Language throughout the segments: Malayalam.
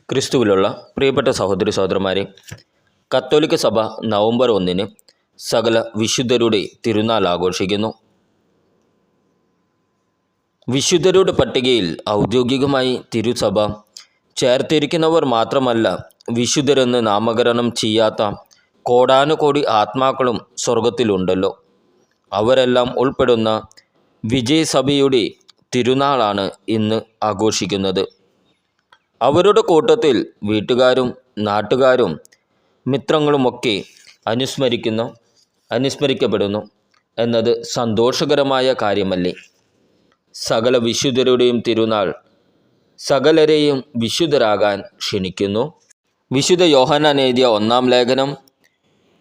ക്രിസ്തുവിലുള്ള പ്രിയപ്പെട്ട സഹോദരി സഹോദരന്മാരെ, കത്തോലിക്ക സഭ നവംബർ 1 സകല വിശുദ്ധരുടെ തിരുനാൾ ആഘോഷിക്കുന്നു. വിശുദ്ധരുടെ പട്ടികയിൽ ഔദ്യോഗികമായി തിരുസഭ ചേർത്തിരിക്കുന്നവർ മാത്രമല്ല, വിശുദ്ധരെന്ന് നാമകരണം ചെയ്യാത്ത കോടാനുകോടി ആത്മാക്കളും സ്വർഗത്തിലുണ്ടല്ലോ. അവരെല്ലാം ഉൾപ്പെടുന്ന വിജയസഭയുടെ തിരുനാളാണ് ഇന്ന് ആഘോഷിക്കുന്നത്. അവരുടെ കൂട്ടത്തിൽ വീട്ടുകാരും നാട്ടുകാരും മിത്രങ്ങളുമൊക്കെ അനുസ്മരിക്കപ്പെടുന്നു എന്നത് സന്തോഷകരമായ കാര്യമല്ലേ? സകല വിശുദ്ധരുടെയും തിരുനാൾ സകലരെയും വിശുദ്ധരാകാൻ ക്ഷണിക്കുന്നു. വിശുദ്ധ യോഹന്നാൻ എഴുതിയ 1 ലേഖനം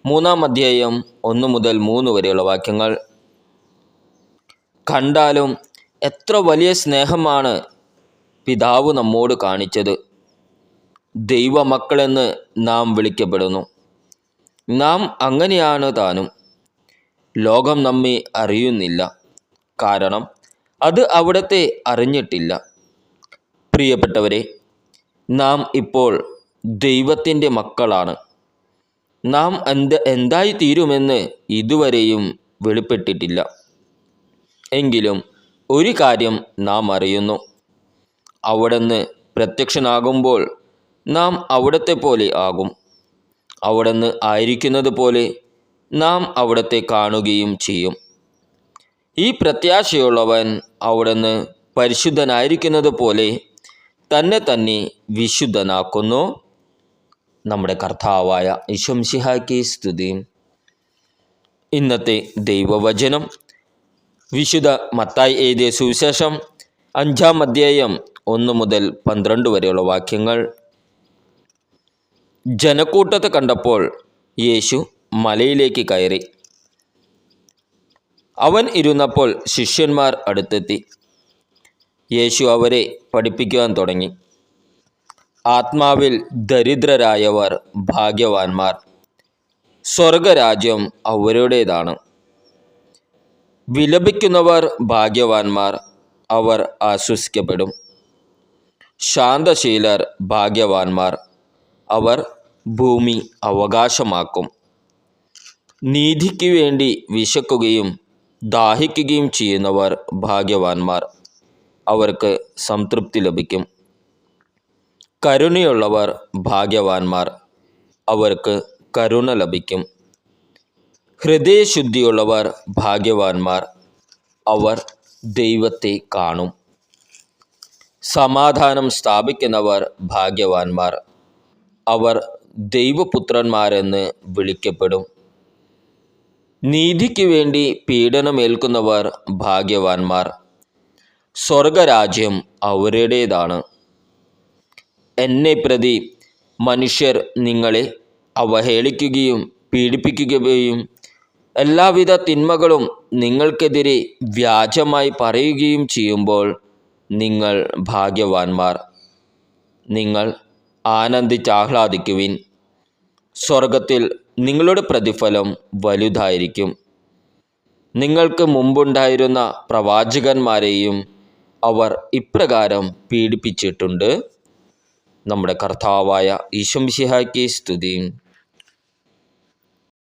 3 അധ്യായം 1 മുതൽ 3 വരെയുള്ള വാക്യങ്ങൾ. കണ്ടാലും എത്ര വലിയ സ്നേഹമാണ് പിതാവ് നമ്മോട് കാണിച്ചത്. ദൈവമക്കളെന്ന് നാം വിളിക്കപ്പെടുന്നു. നാം അങ്ങനെയാണ് താനും. ലോകം നമ്മെ അറിയുന്നില്ല, കാരണം അത് അവിടത്തെ അറിഞ്ഞിട്ടില്ല. പ്രിയപ്പെട്ടവരെ, നാം ഇപ്പോൾ ദൈവത്തിൻ്റെ മക്കളാണ്. നാം എന്തായി തീരുമെന്ന് ഇതുവരെയും വെളിപ്പെട്ടിട്ടില്ല. എങ്കിലും ഒരു കാര്യം നാം അറിയുന്നു: അവിടുന്ന് പ്രത്യക്ഷനാകുമ്പോൾ നാം അവിടത്തെ പോലെ ആകും. അവിടുന്ന് ആയിരിക്കുന്നത് പോലെ നാം അവിടത്തെ കാണുകയും ചെയ്യും. ഈ പ്രത്യാശയുള്ളവൻ അവിടുന്ന് പരിശുദ്ധനായിരിക്കുന്നത് പോലെ തന്നെ വിശുദ്ധനാക്കുന്നു. നമ്മുടെ കർത്താവായ ഈശോ മിശിഹായ്ക്ക് സ്തുതി. ഇന്നത്തെ ദൈവവചനം വിശുദ്ധ മത്തായി എഴുതിയ സുവിശേഷം 5 അധ്യായം 1 മുതൽ 12 വരെയുള്ള വാക്യങ്ങൾ. ജനക്കൂട്ടത്തെ കണ്ടപ്പോൾ യേശു മലയിലേക്ക് കയറി. അവൻ ഇരുന്നപ്പോൾ ശിഷ്യന്മാർ അടുത്തെത്തി. യേശു അവരെ പഠിപ്പിക്കുവാൻ തുടങ്ങി. ആത്മാവിൽ ദരിദ്രരായവർ ഭാഗ്യവാന്മാർ, സ്വർഗരാജ്യം അവരുടേതാണ്. വിലപിക്കുന്നവർ ഭാഗ്യവാന്മാർ, അവർ ആശ്വസിക്കപ്പെടും. ശാന്തശീലർ ഭാഗ്യവാന്മാർ, അവർ ഭൂമി അവകാശമാക്കും. നീതിക്ക് വേണ്ടി വിശക്കുകയും ദാഹിക്കുകയും ചെയ്യുന്നവർ ഭാഗ്യവാന്മാർ, അവർക്ക് സംതൃപ്തി ലഭിക്കും. കരുണയുള്ളവർ ഭാഗ്യവാന്മാർ, അവർക്ക് കരുണ ലഭിക്കും. ഹൃദയശുദ്ധിയുള്ളവർ ഭാഗ്യവാന്മാർ, അവർ ദൈവത്തെ കാണും. സമാധാനം സ്ഥാപിക്കുന്നവർ ഭാഗ്യവാന്മാർ, അവർ ദൈവപുത്രന്മാരെന്ന് വിളിക്കപ്പെടും. നീതിക്ക് വേണ്ടി പീഡനമേൽക്കുന്നവർ ഭാഗ്യവാന്മാർ, സ്വർഗരാജ്യം അവരുടേതാണ്. എന്നെ പ്രതി മനുഷ്യർ നിങ്ങളെ അവഹേളിക്കുകയും പീഡിപ്പിക്കുകയും എല്ലാവിധ തിന്മകളും നിങ്ങൾക്കെതിരെ വ്യാജമായി പറയുകയും ചെയ്യുമ്പോൾ നിങ്ങൾ ഭാഗ്യവാന്മാർ. നിങ്ങൾ ആനന്ദിച്ചാഹ്ലാദിക്കുവിൻ. സ്വർഗത്തിൽ നിങ്ങളുടെ പ്രതിഫലം വലുതായിരിക്കും. നിങ്ങൾക്ക് മുമ്പുണ്ടായിരുന്ന പ്രവാചകന്മാരെയും അവർ ഇപ്രകാരം പീഡിപ്പിച്ചിട്ടുണ്ട്. നമ്മുടെ കർത്താവായ ഈശോ മിശിഹായ്ക്ക് സ്തുതി.